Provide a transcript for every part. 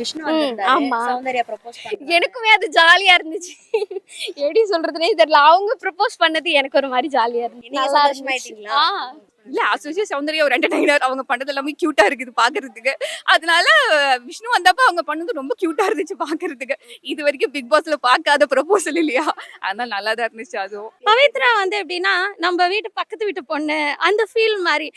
விஷ்ணு வந்திருந்தாரு. ஆமா. சௌந்தர்யா ப்ரப்போஸ் பண்ணாங்க. எனக்குமே அது ஜாலியா இருந்துச்சு. எப்படி சொல்றதுன்னே தெரியல. அவங்க ப்ரப்போஸ் பண்ணது எனக்கு ஒரு மாரி ஜாலியா இருந்துச்சு. நீங்க நல்லா இருந்துச்சு. சந்தோஷமாயிட்டீங்களா? இல்ல அசோசியேட் சௌந்தர்யா ஒரு என்டர்டைனர். அவங்க பண்ணது எல்லாமே கியூட்டா இருக்குது பாக்குறதுக்கு. அதனால விஷ்ணு வந்தப்ப அவங்க பண்ணது ரொம்ப கியூட்டா இருந்துச்சு பாக்குறதுக்கு. இது வரைக்கும் பிக் பாஸ்ல பார்க்காத ப்ரொபோசல் இல்லையா? அதனால நல்லா தான் இருந்துச்சு அதுவும். பவித்ரா வந்து எப்படின்னா நம்ம வீட்டு பக்கத்து வீட்டு பொண்ணு அந்த ஃபீல் மாதிரி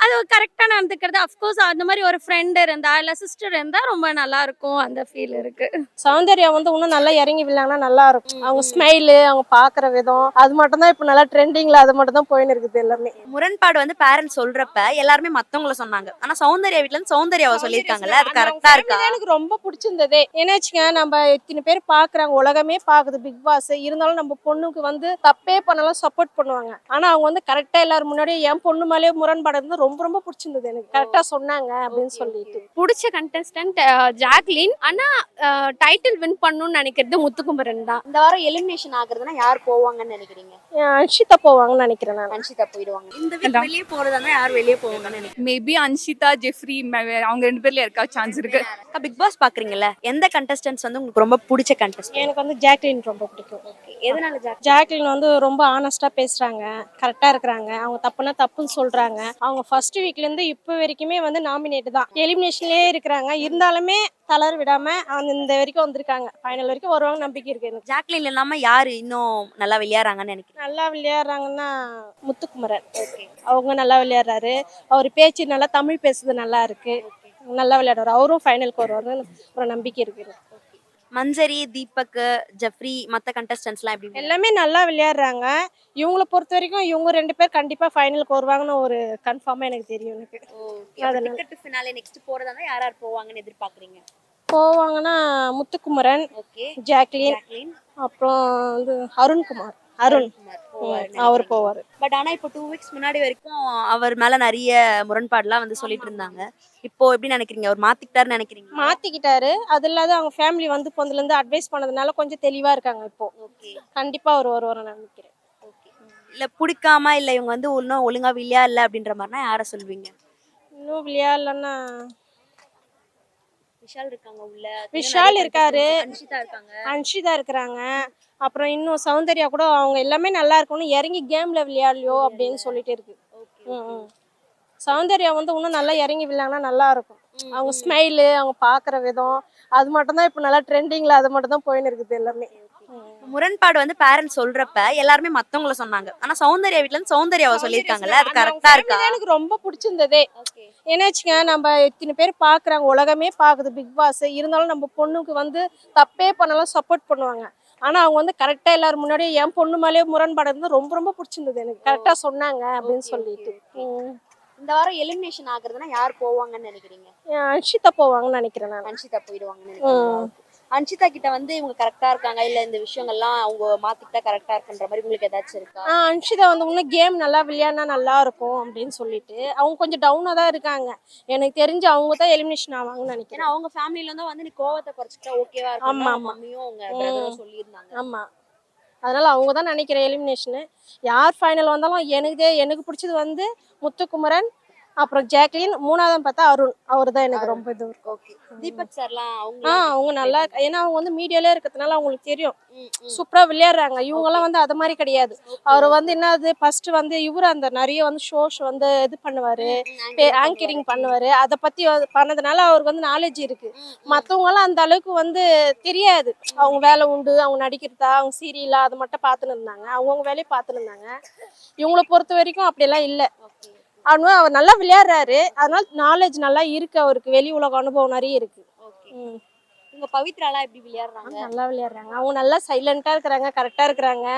அது கரெக்டா நடந்துக்கிறது. அஃப்கோர்ஸ் அந்த மாதிரி ஒரு ஃப்ரெண்ட் இருந்தா இல்ல சிஸ்டர் இருந்தா ரொம்ப நல்லா இருக்கும். அந்த ஃபீல் இருக்கு. சௌந்தர்யா வந்து இன்னும் நல்லா இறங்கி விழாங்கன்னா நல்லா இருக்கும். அவங்க ஸ்மைலு, அவங்க பாக்குற விதம், அது மட்டும் தான் இப்ப நல்லா ட்ரெண்டிங்ல அது மட்டும் தான் போயின்னு இருக்குது எல்லாமே. முரண்பாடு வந்து பேரண்ட்ஸ் சொல்றப்ப எல்லாருமே மத்தவங்கள சொன்னாங்க. ஆனா சௌந்தர்யா வீட்ல இருந்து சௌந்தர்யாவை சொல்லிருக்காங்கல்ல, அது கரெக்டா இருக்கா? எனக்கு ரொம்ப பிடிச்சிருந்ததே. ஏன்னாச்சுங்க, நம்ம இத்தனை பேர் பாக்குறாங்க, உலகமே பாக்குது பிக் பாஸ். இருந்தாலும் நம்ம பொண்ணுக்கு வந்து தப்பே பண்ணாலும் சப்போர்ட் பண்ணுவாங்க. ஆனா அவங்க வந்து கரெக்டா எல்லாரும் முன்னாடியே என் பொண்ணு மேலேயே முரண்பாடு இருந்து ரொம்ப ரொம்ப பிடிச்சிருந்தது. எனக்கு கரெக்டா சொன்னாங்க அப்படின்னு சொல்லிட்டு. பிடிச்ச கண்டஸ்டன்ட் ஜாக்லின். ஆனா டைட்டில் வின் பண்ணணும்னு நினைக்கிறது முத்துக்குமரன் தான். இந்த வாரம் எலிமினேஷன் ஆகுறதுன்னா யார் போவாங்கன்னு நினைக்கிறீங்க? அன்ஷிதா போவாங்கன்னு நினைக்கிறேன் நான். அன்ஷிதா போயிடுவாங்க. இந்த வீக் வெளியே போறதா யார் வெளியே போவாங்கன்னு நினைக்கிறீங்க? மேபி அன்ஷிதா, ஜெஃப்ரி அவங்க 2 பேர்ல இருக்கா சான்ஸ் இருக்கு. பிக் பாஸ் பாக்குறீங்கல்ல, எந்த கண்டஸ்டன்ட்ஸ் வந்து உங்களுக்கு ரொம்ப பிடிச்ச கண்டஸ்டன்ட்? எனக்கு வந்து ஜாக்லின் ரொம்ப பிடிக்கும். எதனால ஜாக்லின் வந்து ரொம்ப ஆனஸ்டா பேசுறாங்க, கரெக்டா இருக்கிறாங்க. அவங்க தப்புனா தப்புன்னு சொல்றாங்க. அவங்க ஃபர்ஸ்ட் வீக்ல இருந்து இப்போ வரைக்குமே வந்து நாமினேட் தான், எலிமினேஷன்லயே இருக்கிறாங்க. இருந்தாலுமே தளர விடாம இந்த வரைக்கும் வந்திருக்காங்க. ஃபைனல் வரைக்கும் வருவாங்க நம்பிக்கை இருக்கு எனக்கு. ஜாக்லின் இல்லாம யாரு இன்னும் நல்லா விளையாடுறாங்கன்னு நினைக்கிறேன்? நல்லா விளையாடுறாங்கன்னா முத்துக்குமரன். அவங்க நல்லா விளையாடுறாரு. அவர் பேச்சு நல்லா, தமிழ் பேசுறது நல்லா இருக்கு. நல்லா விளையாடுறாரு. அவரும் ஃபைனலுக்கு வருவாருன்னு ஒரு நம்பிக்கை இருக்கு. மஞ்சரி, தீபக், ஜெஃப்ரி, மத்த கண்டஸ்டன்ட்ஸ் எல்லாம் எப்படி? எல்லாமே நல்லா விளையாடுறாங்க. இவங்கள பொறுத்த வரைக்கும் இவங்க 2 பேர் கண்டிப்பா ஃபைனலுக்கு வருவாங்கன்னு ஒரு கன்ஃபார்மா எனக்கு தெரியும். எனக்கு டிக்கெட் ஃபினாலே நெக்ஸ்ட் போறதா இருந்தா யார் யார் போவாங்கன்னு எதிர்பார்க்கறீங்க? போவாங்கன்னா முத்துக்குமரன், ஜாக்லின், அப்புறம் வந்து அருண்குமார். அவர் போவாரு. பட் ஆனா இப்போ 2 வீக்ஸ் முன்னாடி வரைக்கும் அவர் மேல நிறைய முரண்பாடுலாம் வந்து சொல்லிட்டு இருந்தாங்க. இப்போ எப்படி நினைக்கிறீங்க? அவர் மாத்திக்கிட்டாருன்னு நினைக்கிறீங்க? மாத்திக்கிட்டாரு. அது இல்லாத அவங்க ஃபேமிலி வந்து பொந்துல இருந்து அட்வைஸ் பண்ணதுனால கொஞ்சம் தெளிவா இருக்காங்க இப்போ. கண்டிப்பா அவர் வருவாருன்னு நினைக்கிறேன். இல்ல பிடிக்காம இல்ல இவங்க வந்து இன்னும் ஒழுங்கா விளையாடல அப்படின்ற மாதிரினா யாரை சொல்வீங்க? இன்னும் விளையாடலன்னா விஷால் இருக்காங்க உள்ள. விஷால் இருக்காரு, அன்ஷிதா இருக்கிறாங்க. அப்புறம் இன்னும் சௌந்தர்யா கூட அவங்க எல்லாமே நல்லா இருக்கணும், இறங்கி கேம்ல விளையாடலையோ அப்படின்னு சொல்லிட்டு இருக்கு. சௌந்தர்யா வந்து இன்னும் நல்லா இறங்கி விளையாடினா நல்லா இருக்கும். அவங்க ஸ்மைலு, அவங்க பாக்குற விதம், அது மட்டும் தான் இப்ப நல்லா ட்ரெண்டிங்ல அது மட்டும் தான் போயின்னு இருக்குது எல்லாமே. முரண்பாடு வந்து பேரண்ட்ஸ் சொல்றப்ப எல்லாருமே மத்தவங்கள சொன்னாங்க. ஆனா சௌந்தர்யா வீட்ல இருந்து சௌந்தர்யாவை சொல்லிருக்காங்கல்ல, அது கரெக்டா இருக்கா? எனக்கு ரொம்ப பிடிச்சிருந்ததே. ஏன்னாச்சுங்க, நம்ம இத்தனை பேர் பாக்குறாங்க, உலகமே பாக்குது பிக் பாஸ். இருந்தாலும் நம்ம பொண்ணுக்கு வந்து தப்பே பண்ணாலும் சப்போர்ட் பண்ணுவாங்க. ஆனா அவங்க வந்து கரெக்டா எல்லாரும் முன்னாடியே என் பொண்ணு மேலேயே முரண்பாடு இருந்து ரொம்ப ரொம்ப பிடிச்சிருந்தது. எனக்கு கரெக்டா சொன்னாங்க அப்படின்னு சொல்லிட்டு. இந்த வாரம் எலிமினேஷன் ஆகுறதுன்னா யார் போவாங்கன்னு நினைக்கிறீங்க? அன்ஷிதா போவாங்கன்னு நினைக்கிறேன் நான். அன்ஷிதா போயிடுவாங்கன்னு நினைக்கிறேன். அன்ஷிதா கிட்ட வந்து இவங்க கரெக்டா இருக்காங்க, இல்ல இந்த விஷயங்கள்லாம் அவங்க மாத்திக்கிட்டா கரெக்டா இருக்குன்ற மாதிரி உங்களுக்கு ஏதாச்சும் இருக்கா? அன்ஷிதா வந்து இன்னும் கேம் நல்லா விளையாடினா நல்லா இருக்கும் அப்படின்னு சொல்லிட்டு அவங்க கொஞ்சம் டவுனா தான் இருக்காங்க. எனக்கு தெரிஞ்சு அவங்க தான் எலிமினேஷன் ஆவாங்கன்னு நினைக்கிறேன். ஏன்னா அவங்க ஃபேமிலில இருந்து வந்து நீ கோவத்தை குறைச்சிட்டா ஓகேவா இருக்கும். ஆமா, மம்மியும் அவங்க பிரதரும் சொல்லியிருந்தாங்க. ஆமா, அதனால அவங்க தான் நினைக்கிறேன் எலிமினேஷனு. யார் ஃபைனல் வந்தாலும் எனக்கு பிடிச்சது வந்து முத்துக்குமரன், அப்புறம் ஜாக்லின், மூணாவது பார்த்தா அருண். அவர் தான் எனக்கு ரொம்ப இது இருக்கும். தீபக் சார்லாம் அவங்க நல்லா, ஏன்னா அவங்க வந்து மீடியாலே இருக்கிறதுனால அவங்களுக்கு தெரியும் சூப்பரா விளையாடுறாங்க. இவங்க எல்லாம் வந்து அது மாதிரி கிடையாது. அவர் வந்து என்னது ஃபர்ஸ்ட் வந்து இவரு அந்த நிறைய வந்து ஷோஸ் வந்து இது பண்ணுவாரு, ஆங்கரிங் பண்ணுவாரு. அதை பத்தி பண்ணதுனால அவருக்கு வந்து நாலேஜ் இருக்கு. மத்தவங்க எல்லாம் அந்த அளவுக்கு வந்து தெரியாது. அவங்க வேலை உண்டு, அவங்க நடிக்கிறதா, அவங்க சீரியலா அதை மட்டும் பார்த்துன்னு இருந்தாங்க. அவங்கவுங்க வேலையை பார்த்துன்னு இருந்தாங்க. இவங்களை பொறுத்த வரைக்கும் அப்படியெல்லாம் இல்லை. ஆனால் அவர் நல்லா விளையாடுறாரு. அதனால நாலேஜ் நல்லா இருக்கு அவருக்கு. வெளி உலக அனுபவம் நிறைய இருக்கு. உங்க பவித்ராலாம் எப்படி விளையாடுறாங்க? நல்லா விளையாடுறாங்க. அவங்க நல்லா சைலண்டா இருக்கிறாங்க, கரெக்டா இருக்கிறாங்க.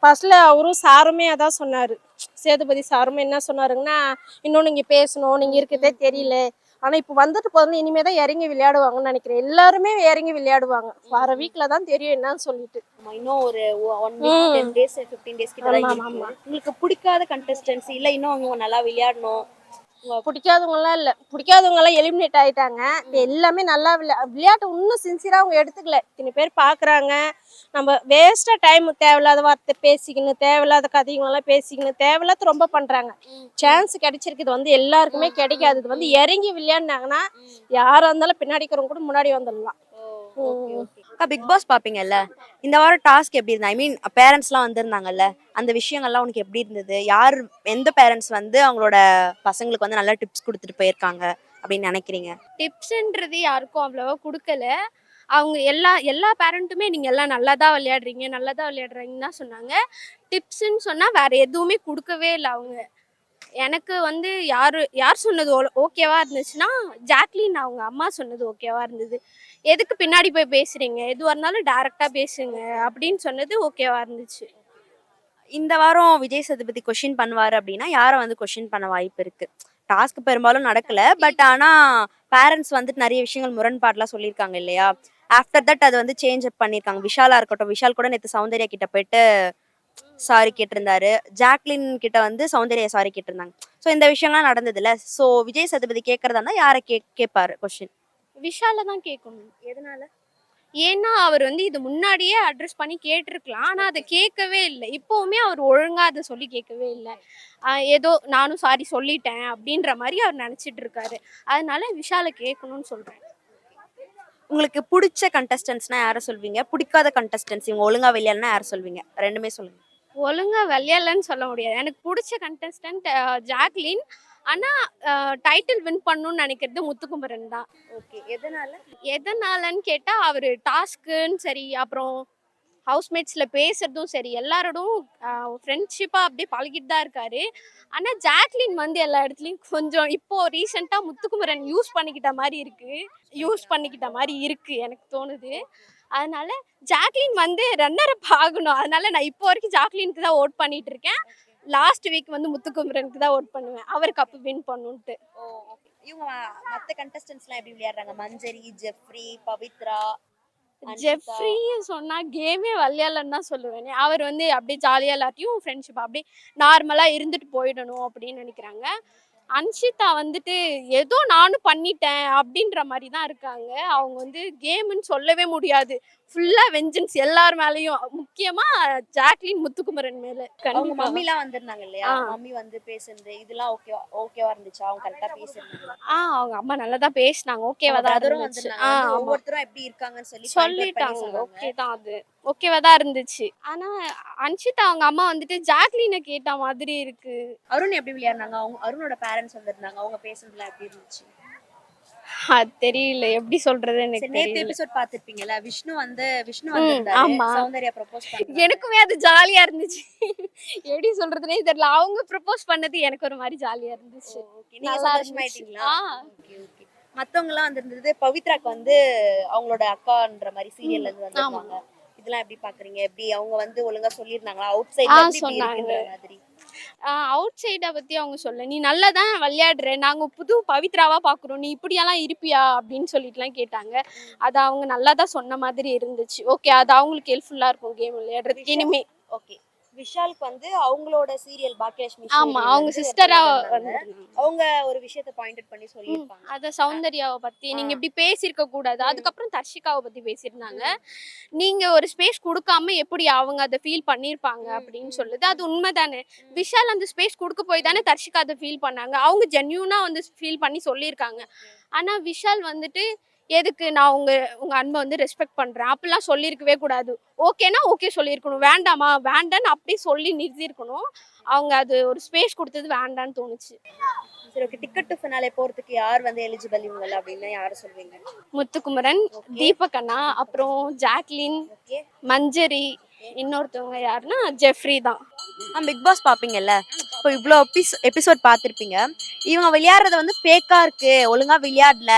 ஃபர்ஸ்ட்ல அவரும் சாருமே அதான் சொன்னாரு. சேதுபதி சாருமே என்ன சொன்னாருங்கன்னா, இன்னும் நீங்க பேசணும், நீங்க இருக்கிறதே தெரியல. ஆனா இப்ப வந்துட்டு போறது இனிமே தான் இறங்கி விளையாடுவாங்கன்னு நினைக்கிறேன். எல்லாருமே இறங்கி விளையாடுவாங்க. வர வீக்ல தான் தெரியும் என்னன்னு சொல்லிட்டு. இன்னும் ஒரு 1 வீக் 10 டேஸ் 15 டேஸ் கிட்ட தான் இருக்கு. உங்களுக்கு பிடிக்காத கண்டஸ்டன்ஸ் இல்ல இன்னும் அவங்க நல்லா விளையாடணும் பிடிக்காதவங்க எல்லாம் இல்ல, பிடிக்காதவங்க எல்லாம் எலிமினேட் ஆயிட்டாங்க. இப்ப எல்லாமே நல்லா விளையாட்டு இன்னும் சின்சியரா அவங்க எடுத்துக்கல. இத்தனை பேர் பாக்குறாங்க, நம்ம வேஸ்டா டைம் தேவையில்லாத வார்த்தை பேசிக்கணும், தேவையில்லாத கதைங்களெல்லாம் பேசிக்கணும், தேவையில்லாத ரொம்ப பண்றாங்க. சான்ஸ் கிடைச்சிருக்குது வந்து எல்லாருக்குமே கிடைக்காது. இது வந்து இறங்கி விளையாடினாங்கன்னா யாரா இருந்தாலும் பின்னாடி இருக்கிறவங்க கூட முன்னாடி வந்துடலாம். அக்கா பிக் பாஸ் பாப்பீங்கல்ல, இந்த வாரம் டாஸ்க் எப்படி இருந்தது? ஐ மீன் பேரண்ட்ஸ்லாம் வந்திருந்தாங்கல்ல, அந்த விஷயங்கள்லாம் உனக்கு எப்படி இருந்தது? யார் எந்த பேரண்ட்ஸ் வந்து அவங்களோட பசங்களுக்கு வந்து நல்லா டிப்ஸ் கொடுத்துட்டு போயிருக்காங்க அப்படின்னு நினைக்கிறீங்க? டிப்ஸ்ன்றது யாருக்கும் அவ்வளவா கொடுக்கல. அவங்க எல்லா பேரண்ட்டுமே நீங்க எல்லாம் நல்லா தான் விளையாடுறீங்கன்னு தான் சொன்னாங்க. டிப்ஸ்ன்னு சொன்னா வேற எதுவுமே கொடுக்கவே இல்லை அவங்க. எனக்கு வந்து யார் சொன்னது ஓகேவா இருந்துச்சுன்னா, ஜாக்லின் அவங்க அம்மா சொன்னது ஓகேவா இருந்தது. எதுக்கு பின்னாடி போய் பேசுறீங்க, எதுவாக இருந்தாலும் டைரக்டா பேசுங்க அப்படின்னு சொன்னது ஓகேவா இருந்துச்சு. இந்த வாரம் விஜய் சேதுபதி கொஸ்டின் பண்ணுவாரு அப்படின்னா யாரை வந்து கொஸ்டின் பண்ண வாய்ப்பு இருக்கு? டாஸ்க் பெரும்பாலும் நடக்கல, பட் ஆனா பேரண்ட்ஸ் வந்துட்டு நிறைய விஷயங்கள் முரண்பாடுலாம் சொல்லியிருக்காங்க இல்லையா? ஆஃப்டர் தட் அது வந்து சேஞ்ச் அப் பண்ணியிருக்காங்க. விஷாலா இருக்கட்டும், விஷால் கூட நேற்று சௌந்தர்யா கிட்ட போயிட்டு சாரி கேட்டிருந்தாரு. ஜாக்லின் கிட்ட வந்து சௌந்தர்யா சாரி கேட்டிருந்தாங்க. ஸோ இந்த விஷயம்லாம் நடந்ததுல. ஸோ விஜய் சேதுபதி கேட்கறதா இருந்தா யாரை கேட்பாரு கொஸ்டின்? விஷால தான் கேட்கணும். எதனால? ஏன்னா அவர் வந்து இது முன்னாடியே அட்ரஸ் பண்ணி கேட்டிருக்கலாம். ஆனா அதை கேட்கவே இல்லை. இப்போவுமே அவர் ஒழுங்கா அதை சொல்லி கேட்கவே இல்லை. ஏதோ நானும் சாரி சொல்லிட்டேன் அப்படின்ற மாதிரி அவர் நினைச்சிட்டு இருக்காரு. அதனால விஷாலை கேட்கணும்னு சொல்றேன். உங்களுக்கு பிடிச்ச கண்டஸ்டன்ஸ்னா யாரை சொல்வீங்க? பிடிக்காத கண்டஸ்டன்ஸ் இவங்க ஒழுங்கா விளையாடனா யாரை சொல்வீங்க? ரெண்டுமே சொல்லுங்க. ஒழுங்கா விளையாடலன்னு சொல்ல முடியாது. எனக்கு பிடிச்ச கண்டஸ்டன்ட் ஜாக்லின். ஆனா டைட்டில் வின் பண்ணணும்னு நினைக்கிறது முத்துக்குமரன் தான். ஓகே. எதனாலன்னு கேட்டா அவரு டாஸ்க்குன்னு சரி, அப்புறம் ஹவுஸ்மேட்ஸ்ல பேசுறதும் சரி, எல்லாரோடும் ஃப்ரெண்ட்ஷிப்பா அப்படியே பழகிட்டு தான் இருக்காரு. ஆனா ஜாக்லின் வந்து எல்லா இடத்துலயும் கொஞ்சம் இப்போ ரீசெண்டா முத்துக்குமரன் யூஸ் பண்ணிக்கிட்ட மாதிரி இருக்கு எனக்கு தோணுது. அதனால ஜாக்லின் வந்து ரன்னர் அப் ஆகணும். அதனால நான் இப்போ வரைக்கும் ஜாக்லினுக்கு தான் ஓட் பண்ணிட்டு இருக்கேன். லாஸ்ட் வீக் வந்து முத்துக்குமரனுக்கு தான் ஓட் பண்ணுவேன், அவர் கப்பு வின் பண்ணுன்ட்டு. இவங்க மத்த கண்டஸ்டன்ஸ்லாம் எப்படி விளையாடுறாங்க? மஞ்சரி, ஜெஃப்ரி, பவித்ரா. ஜெஃப்ரி சொன்னா கேமே விளையாடலன்னு தான் சொல்லுவேன். அவர் வந்து அப்படியே ஜாலியா எல்லாத்தையும் ஃப்ரெண்ட்ஷிப் அப்படியே நார்மலா இருந்துட்டு போயிடணும் அப்படின்னு நினைக்கிறாங்க. அன்ஷிதா வந்துட்டு ஏதோ நானும் பண்ணிட்டேன் அப்படின்ற மாதிரி தான் இருக்காங்க. அவங்க வந்து கேம்னு சொல்லவே முடியாது. ஃபுல்லா வெஞ்சன்ஸ் எல்லார் மேலயும், முக்கியமா ஜாக்லின் முத்துக்குமரன் மேல. அவங்க மம்மிலாம் வந்திருந்தாங்க இல்லையா? மம்மி வந்து பேசுறது இதெல்லாம் ஓகேவா இருந்துச்சா? அவங்க கரெக்டா பேசுறாங்க. அவங்க அம்மா நல்லா தான் பேசினாங்க. ஓகேவா தான் இருந்துச்சு. ஒவ்வொருத்தரும் எப்படி இருக்காங்கன்னு சொல்லிட்டாங்க. ஓகே தான், அது ஓகேவா தான் இருந்துச்சு. ஆனா அன்ஷிதா அவங்க அம்மா வந்துட்டு ஜாக்லினை கேட்ட மாதிரி இருக்கு. அருண் எப்படி விளையாடுனாங்க? அருணோட பேரண்ட்ஸ் வந்திருந்தாங்க. அவங்க பேசுறதுலாம் எப்படி இருந்துச்சு? அது தெரியல, எப்படி சொல்றது எனக்கு நேத்து தெரியல. எபிசோட் பாத்திருப்பீங்கல, விஷ்ணு வந்திருந்தாரு. ஆமா. சௌந்தர்யா ப்ரோபோஸ் பண்ணாங்க. எனக்குமே அது ஜாலியா இருந்துச்சு. எப்படி சொல்றதுனே தெரியல. அவங்க ப்ரோபோஸ் பண்ணது எனக்கு ஒரு மாதிரி ஜாலியா இருந்துச்சு. நீங்க சந்தோஷமாயிட்டீங்களா? Okay okay. மத்தவங்க எல்லாம் வந்திருந்தது. பவித்ராக்கு வந்து அவங்களோட அக்கான்ற மாதிரி சீரியல்ல இருந்து வந்திருந்தாங்க. இதெல்லாம் எப்படி பாக்குறீங்க? எப்படி அவங்க வந்து ஒழுங்கா சொல்லிருந்தாங்களா? அவுட் சைடுல எப்படி இருக்குன்ற மாதிரி? அவுட் சைடை பத்தி அவங்க சொல்ல, நீ நல்லா தான் விளையாடுற, நாங்க புது பவித்ராவா பாக்குறோம், நீ இப்படியெல்லாம் இருப்பியா அப்படின்னு சொல்லிட்டுலாம் கேட்டாங்க. அது அவங்க நல்லா தான் சொன்ன மாதிரி இருந்துச்சு. ஓகே, அது அவங்களுக்கு ஹெல்ப்ஃபுல்லா இருக்கும் கேம் விளையாடுறதுக்கு இனிமே. ஓகே. விஷாலுக்கு வந்து அவங்களோட சீரியல் பாக்கியலட்சுமி, ஆமா, அவங்க சிஸ்டரா அவங்க ஒரு விஷயத்தை பாயிண்ட் அவுட் பண்ணி சொல்லிருப்பாங்க. அத சௌந்தர்யாவை பத்தி நீங்க இப்படி பேசியிருக்க கூடாது. அதுக்கப்புறம் தர்ஷிகாவை பத்தி பேசியிருந்தாங்க. நீங்க ஒரு ஸ்பேஸ் கொடுக்காம எப்படி அவங்க அதை ஃபீல் பண்ணிருப்பாங்க அப்படின்னு சொல்லுது. அது உண்மைதானே. விஷால் அந்த ஸ்பேஸ் கொடுக்க போய் தானே தர்ஷிகா அதை ஃபீல் பண்ணாங்க. அவங்க ஜென்யூனா வந்து ஃபீல் பண்ணி சொல்லியிருக்காங்க. ஆனா விஷால் வந்துட்டு எதுக்கு நான் உங்க அன்பை வந்து ரெஸ்பெக்ட் பண்றேன் அப்படிலாம் சொல்லியிருக்கவே கூடாது. ஓகேனா ஓகே சொல்லியிருக்கணும், வேண்டாமா வேண்டான்னு அப்படி சொல்லி நிறுத்திருக்கணும். அவங்க அது ஒரு ஸ்பேஸ் கொடுத்தது வேண்டான்னு தோணுச்சு. சரி, ஓகே. டிக்கெட் டு ஃபினாலே போறதுக்கு யார் வந்து எலிஜிபிள் இவங்க அப்படின்னா யாரை சொல்வீங்க? முத்துக்குமரன், தீபக் அண்ணா, அப்புறம் ஜாக்லின், மஞ்சரி, இன்னொருத்தவங்க யாருன்னா ஜெஃப்ரி தான். பிக் பாஸ் பாப்பீங்கல்ல, இப்போ இவ்வளோ எபிசோட் பார்த்துருப்பீங்க. இவங்க விளையாடுறது வந்து ஃபேக்கா இருக்கு, ஒழுங்கா விளையாடல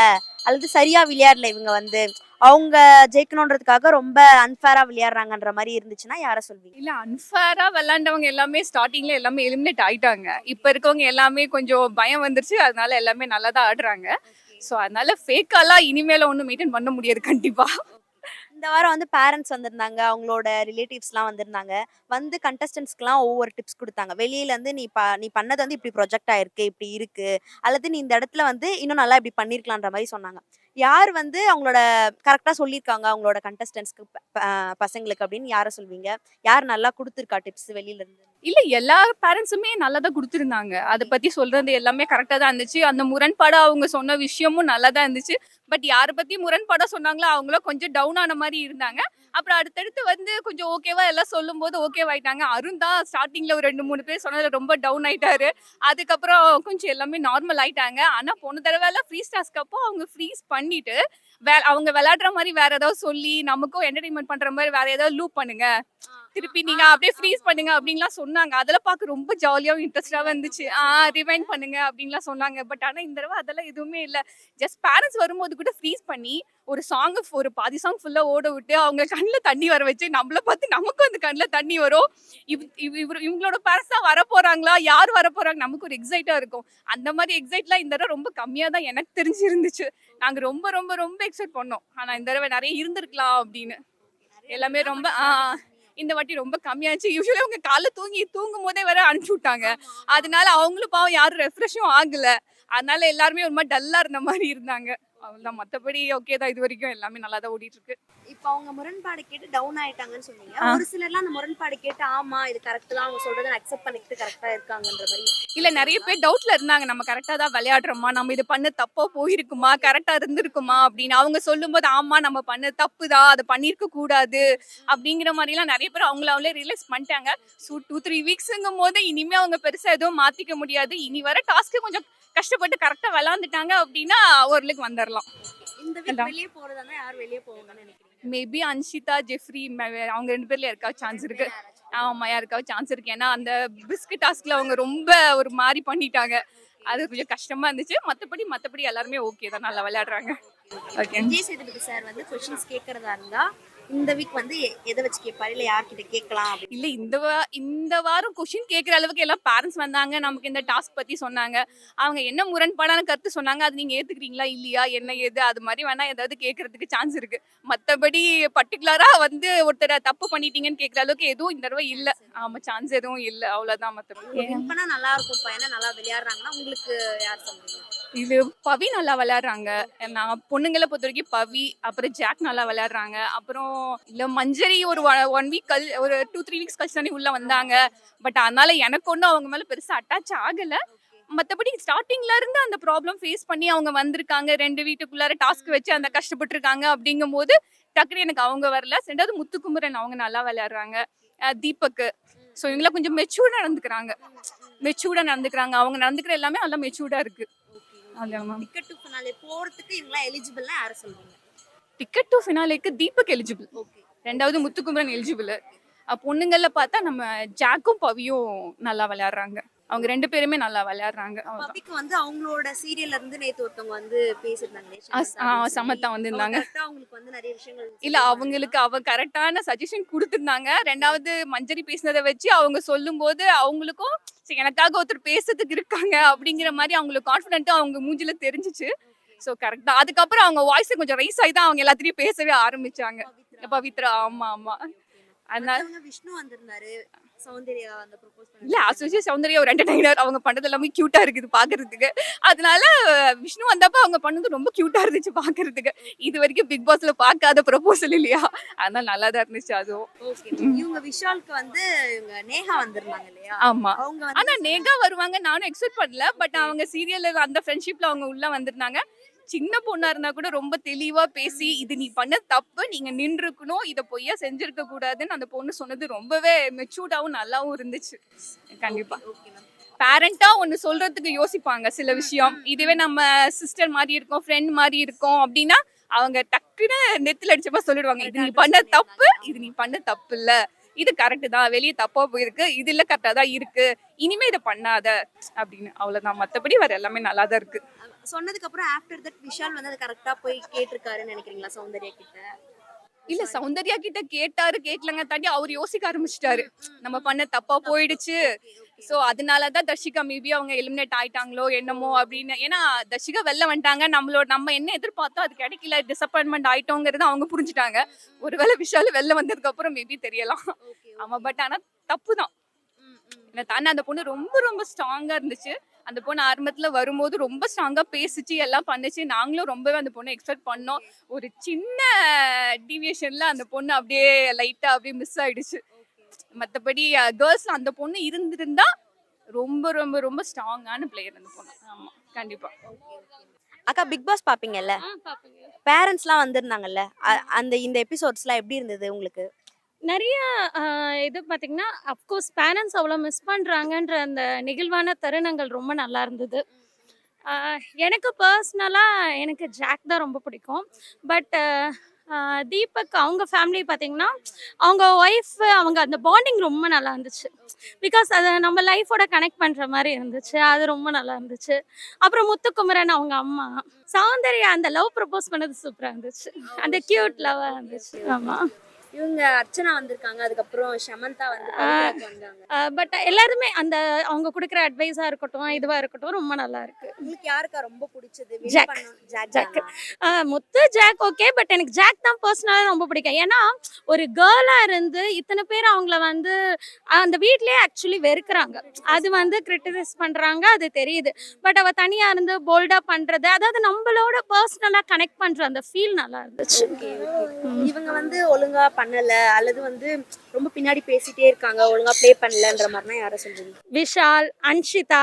அல்லது சரியா விளையாடல, இவங்க வந்து அவங்க ஜெயிக்கணுன்றதுக்காக ரொம்ப அன்ஃபேரா விளையாடுறாங்கன்ற மாதிரி இருந்துச்சுன்னா யாரை சொல்வீங்க? இல்ல, அன்ஃபேரா விளையாண்டவங்க எல்லாமே ஸ்டார்டிங்ல எல்லாமே எலிமினேட் ஆயிட்டாங்க. இப்ப இருக்கவங்க எல்லாமே கொஞ்சம் பயம் வந்துருச்சு, அதனால எல்லாமே நல்லா தான் ஆடுறாங்க. ஸோ அதனால ஃபேக்காலாம் இனிமேல ஒன்றும் மெயின்டைன் பண்ண முடியாது கண்டிப்பா. இந்த இந்த வாரம் வந்து பேரண்ட்ஸ் வந்திருந்தாங்க, அவங்களோட ரிலேட்டிவ்ஸ்லாம் வந்திருந்தாங்க. வந்து கண்டஸ்டன்ட்ஸ்க்குலாம் ஒவ்வொரு டிப்ஸ் குடுத்தாங்க. வெளியில இருந்து நீ பண்ணது வந்து இப்படி ப்ரொஜெக்ட் ஆயிருக்கு, இப்படி இருக்கு. அல்லது நீ இந்த இடத்துல வந்து இன்னும் நல்லா இப்படி பண்ணியிருக்கலான்ற மாரி சொன்னாங்க. யார் வந்து அவங்களோட கரெக்ட்டா சொல்லியிருக்காங்க அவங்களோட கண்டஸ்டன்ட்ஸ்க்கு பசங்களுக்கு அப்படின்னு யார சொல்வீங்க? யார் நல்லா குடுத்துருக்கா டிப்ஸ் வெளியில இருந்து? இல்ல எல்லா பேரண்ட்ஸுமே நல்லா தான் குடுத்திருந்தாங்க. அத பத்தி சொல்றது எல்லாமே கரெக்ட்டா தான் இருந்துச்சு. அந்த முரண்பாடா அவங்க சொன்ன விஷயமும் நல்லா தான் இருந்துச்சு. பட் யார பத்தி முரண்பாடா சொன்னாங்களோ அவங்களும் கொஞ்சம் டவுன் ஆன மாரி இருந்தாங்க. அப்புறம் அடுத்தடுத்து வந்து கொஞ்சம் ஓகேவா எல்லாம் சொல்லும்போது ஓகேவாயிட்டாங்க. அருண் தான் ஸ்டார்ட்டிங்ல ஒரு 2, 3 பேர் சொன்னதுல ரொம்ப டவுன் ஆயிட்டாரு. அதுக்கப்புறம் கொஞ்சம் எல்லாமே நார்மல் ஆயிட்டாங்க. ஆனா போன தடவலாம் ஃப்ரீஸ் டாஸ்க் அப்போ அவங்க ஃப்ரீஸ் பண்ணிட்டு, அவங்க விளையாடுற மாரி வேற ஏதாவது சொல்லி, நமக்கும் என்டர்டெயின்மென்ட் பண்ற மாரி வேற ஏதாவது லூப் பண்ணுங்க. திருப்பி நீங்க அப்படியே ஃப்ரீஸ் பண்ணுங்க அப்படின்லாம் சொன்னாங்க. அதெல்லாம் பார்க்க ரொம்ப ஜாலியாவும், இன்ட்ரெஸ்டாவும் இருந்துச்சு. ரிவைண்ட் பண்ணுங்க அப்படின்லாம் சொன்னாங்க. பட் ஆனா இந்த தடவ அதெல்லாம் எதுவுமே இல்ல. ஜஸ்ட் பேரண்ட்ஸ் வரும்போது கூட ஃப்ரீஸ் பண்ணி, ஒரு சாங் ஒரு பாதி சாங் ஃபுல்லா ஓட விட்டு, அவங்க கண்ணுல தண்ணி வர வச்சு, நம்மள பார்த்து நமக்கும் அந்த கண்ணுல தண்ணி வரும். இவங்களோட பேரண்ட்ஸ் தான் வரப்போறாங்களா? யார் வரப்போறாங்க? நமக்கு ஒரு எக்ஸைட்டா இருக்கும். அந்த மாரி எக்ஸைட்லாம் இந்த தடவ ரொம்ப கம்மியா தான் எனக்கு தெரிஞ்சு இருந்துச்சு. நாங்க ரொம்ப ரொம்ப ரொம்ப எக்ஸைட் பண்ணோம். ஆனா இந்த தடவ நெறைய இருந்திருக்கலாம் அப்படின்னு. எல்லாமே ரொம்ப இந்த வாட்டி ரொம்ப கம்மியாச்சு. யூசுவலா அவங்க காலைல தூங்கும்போதே வேற அனுப்பிச்சு விட்டாங்க. அதனால அவங்களும் பாவம் யாரும் ரெஃப்ரெஷும் ஆகல. அதனால எல்லாருமே ஒரு மாரி டல்லா இருந்த மாரி இருந்தாங்க. அவ்வளவுதான். மத்தபடி ஓகே தான். இதுவரைக்கும் எல்லாமே நல்லா தான் ஓடிட்டு இருக்கு. இப்ப அவங்க முரண்பாடு கேட்டு டவுன் ஆயிட்டாங்கன்னு சொன்னீங்க. ஒரு சிலர்லாம் அந்த முரண்பாடு கேட்டு ஆமா இது கரெக்ட் தான் அவங்க சொல்றத அக்செப்ட் பண்ணிக்கிட்டு கரெக்ட்டா இருக்காங்கன்ற மாரி. இல்ல நெறைய பேர் டவுட்ல இருந்தாங்க. நம்ம கரெக்ட்டா தான் விளையாடுறோமா? நம்ம இது பண்ண தப்பா போயிருக்குமா? கரெக்ட்டா இருந்திருக்குமா? அப்படின்னு அவங்க சொல்லும்போது ஆமா நம்ம பண்ணது தப்பு தான். அத பண்ணியிருக்க கூடாது. அப்படிங்கிற மாரிலாம் நெறைய பேர் அவங்களே ரியலைஸ் பண்ணிட்டாங்க. 2, 3 வீக்ஸ்ங்கும்போது இனிமே அவங்க பெருசா எதுவும் மாத்திக்க முடியாது. இனி வர டாஸ்க் கொஞ்சம் கஷ்டப்பட்டு கரெக்ட்டா விளையாண்டுட்டாங்க அப்படின்னா ஓரளவுக்கு வந்துரலாம். இந்த வீக் வெளிய போறதா யார் வெளிய போவாங்கன்னு நினைக்கிறீங்க? மேபி அன்ஷிதா, ஜெஃப்ரி அவங்க 2 பேர்ல யாருக்காவது சான்ஸ் இருக்கு. ஆமா யாருக்காவது சான்ஸ் இருக்கு. ஏன்னா அந்த பிஸ்கட் டாஸ்க்ல அவங்க ரொம்ப ஒரு மாரி பண்ணிட்டாங்க. அது கொஞ்சம் கஷ்டமா இருந்துச்சு. மத்தபடி எல்லாருமே ஓகே தான். நல்லா விளையாடுறாங்க. ஓகே. விஜய் சேதுபதி சார் வந்து கொஸ்டின்ஸ் கேக்குறதா இருந்தா இந்த வீக் வந்து எதை வச்சு கேட்பாரு இல்ல யார்கிட்ட கேட்கலாம் அப்படின்னு? இல்ல இந்த வாரம் கொஸ்டின் கேட்குற அளவுக்கு எல்லாம் பேரண்ட்ஸ் வந்தாங்க. நமக்கு இந்த டாஸ்க் பத்தி சொன்னாங்க. அவங்க என்ன முரண்பாடான கருத்து சொன்னாங்க. அது நீங்க ஏத்துக்கிறீங்களா? இல்லையா? என்ன ஏது? அது மாதிரி வேணா ஏதாவது கேட்கறதுக்கு சான்ஸ் இருக்கு. மத்தபடி பர்ட்டிகுலரா வந்து ஒருத்தர தப்பு பண்ணிட்டீங்கன்னு கேட்குற அளவுக்கு எதுவும் இந்த தடவை இல்ல. ஆமா சான்ஸ் எதுவும் இல்ல. அவ்வளவுதான். மத்தபடி வின் பண்ணா நல்லா இருக்கும் பையனா நல்லா விளையாடுறாங்கன்னா உங்களுக்கு யார் சொல்றீங்க? இது பவி நல்லா விளையாடுறாங்க. நான் பொண்ணுங்களை பொறுத்த வரைக்கும் பவி, அப்புறம் ஜாக் நல்லா விளையாடுறாங்க. அப்புறம் இல்ல மஞ்சரி ஒரு 1 வீக் ஒரு 2, 3 வீக்ஸ் கழிச்சு தானே உள்ள வந்தாங்க. பட் அதனால எனக்கு ஒன்றும் அவங்க மேல பெருசா அட்டாச் ஆகல. மத்தபடி ஸ்டார்டிங்ல இருந்து அந்த ப்ராப்ளம் ஃபேஸ் பண்ணி அவங்க வந்திருக்காங்க. 2 வீட்டுக்குள்ளார டாஸ்க் வச்சு அந்த கஷ்டப்பட்டு இருக்காங்க. அப்படிங்கும்போது டக்குனு எனக்கு அவங்க வரல. ரெண்டாவது முத்துக்குமரன் அவங்க நல்லா விளையாடுறாங்க. தீபக் ஸோ இவங்களாம் கொஞ்சம் மெச்சூர்டா நடந்துக்கிறாங்க. அவங்க நடந்துக்கிற எல்லாமே நல்லா மெச்சூர்டா இருக்கு. டிக்கெட் டு ஃபினாலே போறதுக்கு இவங்கலாம் எலிஜிபிள்னா யார சொல்றீங்க? டிக்கெட் டு ஃபினாலேக்கு தீபக் எலிஜிபிள். ஓகே. ரெண்டாவது முத்துக்குமரன் எலிஜிபிள். பொண்ணுங்கள்ல பார்த்தா நம்ம ஜாக்கும் பவியும் நல்லா விளையாடுறாங்க. அவங்க 2 பேருமே நல்லா விளையாடுறாங்க. பபிக்கு வந்து அவங்களோட சீரியல்ல இருந்து நேத்து ஒருத்தவங்க வந்து பேசிருந்தாங்களே சமத்தா வந்திருந்தாங்க. அவங்களுக்கு வந்து நிறைய விஷயங்கள் இல்ல அவங்களுக்கு அவ கரெக்டான சஜஷன் கொடுத்திருந்தாங்க. ரெண்டாவது மஞ்சரி பேசினதை வச்சு அவங்க சொல்லும்போது அவங்களுக்கும் சரி, எனக்காக ஒருத்தர் பேசுறதுக்கு இருக்காங்க அப்படிங்கிற மாதிரி அவங்களுக்கு கான்ஃபிடென்ட்டா அவங்க மூஞ்சில தெரிஞ்சிச்சு. ஸோ கரெக்ட் தான். அதுக்கப்புறம் அவங்க வாய்ஸ் கொஞ்சம் ரைஸ் ஆகி தான் அவங்க எல்லாத்தையும் பேசவே ஆரம்பிச்சாங்க. பவித்ரா ஆமா. அதனால விஷ்ணு வந்திருந்தாரு. சௌந்தர்யா அந்த ப்ரோபோஸ் பண்ணி இல்ல அசோசியேட் சௌந்தர்யா ஒரு என்டர்டெய்னர். அவங்க பண்ணது எல்லாமே கியூட்டா இருக்குது பாக்குறதுக்கு. அதனால விஷ்ணு வந்தப்ப அவங்க பண்ணது ரொம்ப கியூட்டா இருந்துச்சு பாக்குறதுக்கு. இது வரைக்கும் பிக் பாஸ்ல பார்க்காத ப்ரொபோசல் இல்லையா? அதனால நல்லா தான் இருந்துச்சு அதுவும். ஓகே. இவங்க விஷாலுக்கு வந்து இவங்க நேஹா வந்திருந்தாங்க இல்லையா? ஆமா. அவங்க ஆனா நேகா வருவாங்க நானும் எக்ஸ்பெக்ட் பண்ணல. பட் அவங்க சீரியல்ல அந்த ஃப்ரெண்ட்ஷிப்ல அவங்க உள்ள வந்திருந்தாங்க. சின்ன பொண்ணா இருந்தா கூட ரொம்ப தெளிவா பேசி இது நீ பண்ண தப்பு, நீங்க நின்றுக்கணும், இத பொய்யா செஞ்சிருக்க கூடாதுன்னு அந்த பொண்ணு சொன்னது ரொம்பவே மெச்சூர்டாவும் நல்லாவும் இருந்துச்சு. கண்டிப்பா பேரண்டா ஒன்னு சொல்றதுக்கு யோசிப்பாங்க சில விஷயம். இதுவே நம்ம சிஸ்டர் மாதிரி இருக்கோம், ஃப்ரெண்ட் மாதிரி இருக்கோம் அப்படின்னா அவங்க டக்குன்னு நெத்தில அடிச்சப்ப சொல்லிடுவாங்க இது நீ பண்ண தப்பு இல்ல, இது கரெக்ட் தான், வெளியே தப்பா போயிருக்கு, இது இல்ல கரெக்டா தான் இருக்கு, இனிமே இதை பண்ணாத அப்படின்னு. அவ்வளவுதான். மத்தபடி வேற எல்லாமே நல்லா தான் இருக்கு. சொன்னதுக்கு அப்புறம் ஆஃப்டர் தட் விஷால் வந்து அது கரெக்டா போய் கேட்டிருக்காருன்னு நினைக்கிறீங்களா சௌந்தர்யா கிட்ட? இல்ல சௌந்தர்யா கிட்ட கேட்டாரு கேட்கலங்க தாண்டி அவர் யோசிக்க ஆரம்பிச்சிட்டாரு. நம்ம பண்ண தப்பா போயிடுச்சு, ஸோ அதனாலதான் தர்ஷிகா மேபி அவங்க எலிமினேட் ஆயிட்டாங்களோ என்னமோ அப்படின்னு. ஏன்னா தர்ஷிகா வெளில வந்துட்டாங்க, நம்ம என்ன எதிர்பார்த்தோம் அது கிடைக்கல, டிசப்பாயின்மெண்ட் ஆயிட்டோங்கிறது அவங்க புரிஞ்சுட்டாங்க. ஒருவேளை விஷால் வெளில வந்ததுக்கு அப்புறம் மேபி தெரியலாம். ஆமா, பட் ஆனா தப்பு தான். தானே அந்த பொண்ணு ரொம்ப ரொம்ப ஸ்ட்ராங்கா இருந்துச்சு. அந்த பொண்ணு ஆரம்பத்துல வரும்போது ரொம்ப ஸ்ட்ராங்கா பேசிச்சு, எல்லாம் பண்ணுச்சு. நாங்களும் ரொம்பவே அந்த பொண்ணை எக்ஸ்பெக்ட் பண்ணோம். ஒரு சின்ன டீவியேஷன்ல அந்த பொண்ணு அப்படியே லைட்டா அப்படியே மிஸ் ஆயிடுச்சு. மத்தபடி கேர்ள்ஸ்ல அந்த பொண்ணு இருந்திருந்தா ரொம்ப ரொம்ப ரொம்ப ஸ்ட்ராங்கான பிளேயர் அந்த பொண்ணு. ஆமா, கண்டிப்பா. அக்கா பிக் பாஸ் பாப்பீங்கல்ல, பேரண்ட்ஸ்லாம் வந்திருந்தாங்கல்ல, அந்த இந்த எபிசோட்ஸ்லாம் எப்படி இருந்தது உங்களுக்கு? நிறைய இது பார்த்தீங்கன்னா, அஃப்கோர்ஸ் பேரண்ட்ஸ் அவ்வளோ மிஸ் பண்ணுறாங்கன்ற அந்த நெகிழ்வான தருணங்கள் ரொம்ப நல்லா இருந்தது. எனக்கு பர்சனலாக எனக்கு ஜாக் தான் ரொம்ப பிடிக்கும். பட் தீபக் அவங்க ஃபேமிலி பார்த்தீங்கன்னா, அவங்க ஒய்ஃப் அவங்க அந்த பாண்டிங் ரொம்ப நல்லா இருந்துச்சு. பிகாஸ் அதை நம்ம லைஃபோட கனெக்ட் பண்ணுற மாதிரி இருந்துச்சு. அது ரொம்ப நல்லா இருந்துச்சு. அப்புறம் முத்துக்குமரன் அவங்க அம்மா சௌந்தர்யா அந்த லவ் ப்ரப்போஸ் பண்ணது சூப்பராக இருந்துச்சு. அந்த கியூட் லவ்வாக இருந்துச்சு. ஆமாம். இவங்க அர்ச்சனா வந்திருக்காங்க, அதுக்கப்புறம் ஷமந்தா வந்து பவித்ராக்கு வந்தாங்க. பட் எல்லாருமே அந்த அவங்க கொடுக்குற அட்வைஸாக இருக்கட்டும், இதுவாக இருக்கட்டும் ரொம்ப நல்லா இருக்கு. உங்களுக்கு யாருக்கா ரொம்ப பிடிச்சது? Jack. Jack. Muthu Jack okay. But எனக்கு ஜாக் தான் பர்சனலாக ரொம்ப பிடிக்கும். ஏன்னா ஒரு கேர்ளாக இருந்து இத்தனை பேர் அவங்கள வந்து அந்த வீட்லேயே ஆக்சுவலி வெறுக்கிறாங்க. அது வந்து கிரிட்டிசைஸ் பண்ணுறாங்க, அது தெரியுது. பட் அவள் தனியாக இருந்து போல்டாக பண்ணுறது, அதாவது நம்மளோட பர்சனலாக கனெக்ட் பண்ணுற அந்த ஃபீல் நல்லா இருந்துச்சு. இவங்க வந்து ஒழுங்கா பண்ணல அல்லது வந்து ரொம்ப பின்னாடி பேசிட்டே இருக்காங்க, ஒழுங்கா ப்ளே பண்ணலன்ற மாதிரினா யாரை சொல்றீங்க? விஷால், அன்ஷிதா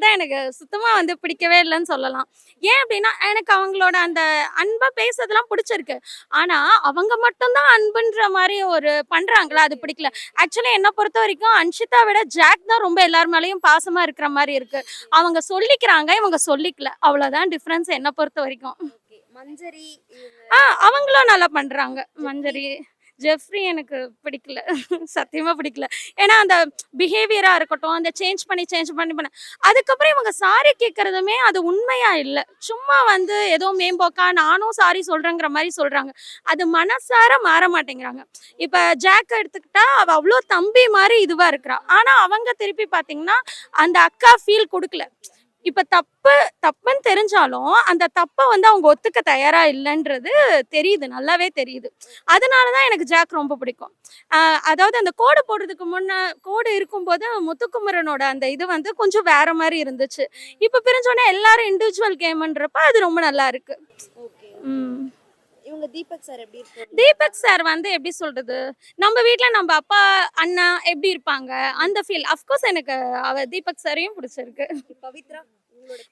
தான் எனக்கு சுத்தமா வந்து பிடிக்கவே இல்லைன்னு சொல்லலாம். ஏன் அப்படின்னா எனக்கு அவங்களோட அந்த அன்பா பேசுறதுலாம் பிடிச்சிருக்கு. ஆனா அவங்க மட்டும்தான் அன்புன்ற மாதிரி ஒரு பண்றாங்களா, அது பிடிக்கல. ஆக்சுவலி என்னை பொறுத்த வரைக்கும் அன்ஷிதா விட ஜாக் தான் ரொம்ப எல்லார் மேலேயும் பாசமா இருக்கிற மாதிரி இருக்கு. அவங்க சொல்லிக்கிறாங்க, இவங்க சொல்லிக்கல, அவ்வளவுதான் டிஃபரன்ஸ் என்னை பொறுத்த வரைக்கும். மஞ்சரி அவங்களும் நல்லா பண்றாங்க. மஞ்சரி, ஜெஃப்ரி எனக்கு பிடிக்கல, சத்தியமா பிடிக்கல. ஏன்னா அந்த பிஹேவியரா இருக்கட்டும், அந்த சேஞ்ச் பண்ணி அதுக்கப்புறம் இவங்க சாரி கேட்கறதுமே அது உண்மையா இல்லை. சும்மா வந்து ஏதோ மேம்போக்கா நானும் சாரி சொல்றேங்கிற மாதிரி சொல்றாங்க. அது மனசார மாற மாட்டேங்கிறாங்க. இப்ப ஜாக் எடுத்துக்கிட்டா அவ அவ்வளோ தம்பி மாதிரி இதுவா இருக்கிறா. ஆனா அவங்க திருப்பி பாத்தீங்கன்னா அந்த அக்கா ஃபீல் கொடுக்கல. இப்ப தப்புன்னு தெரிஞ்சாலும் அந்த தப்பை வந்து அவங்க ஒத்துக்க தயாரா இல்லைன்றது தெரியுது, நல்லாவே தெரியுது. அதனாலதான் எனக்கு ஜாக் ரொம்ப பிடிக்கும். அதாவது அந்த கோடு போடுறதுக்கு கோடு இருக்கும்போது முத்துக்குமரனோட அந்த இது வந்து கொஞ்சம் வேற மாதிரி இருந்துச்சு. இப்ப பிரிஞ்சோடனே எல்லாரும் இண்டிவிஜுவல் கேம்ன்றப்ப அது ரொம்ப நல்லா இருக்கு. இவங்க தீபக் சார் எப்படி இருக்காரு? தீபக் சார் வந்து எப்படி சொல்றது, நம்ம வீட்ல நம்ம அப்பா அண்ணா எப்படி இருப்பாங்க அந்த ஃபீல். அஃப்கோர்ஸ் எனக்கு தீபக் சாரையும் பிடிச்சிருக்கு.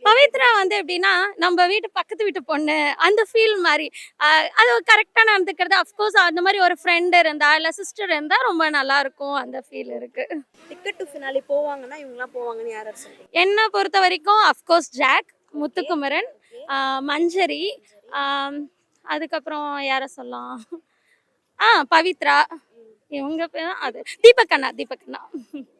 பவித்ரா வந்து எப்படின்னா நம்ம வீட்டு பக்கத்து வீட்டு பொண்ணு அந்த ஃபீல் மாதிரி. அது கரெக்டா நடந்துக்கிறது. அஃப்கோர்ஸ் அந்த மாதிரி ஒரு ஃப்ரெண்ட் இருந்தா இல்ல சிஸ்டர் இருந்தா ரொம்ப நல்லா இருக்கும், அந்த ஃபீல் இருக்கு. டிக்கெட் டு ஃபினாலே போவாங்கன்னா இவங்கலாம் போவாங்கன்னு யாரை சொல்றீங்க? என்னை பொறுத்த வரைக்கும் அஃப்கோர்ஸ் ஜாக், முத்துக்குமரன், மஞ்சரி, அதுக்கப்புறம் யாரை சொல்லலாம், பவித்ரா, இவங்க அது தீபக் அண்ணா.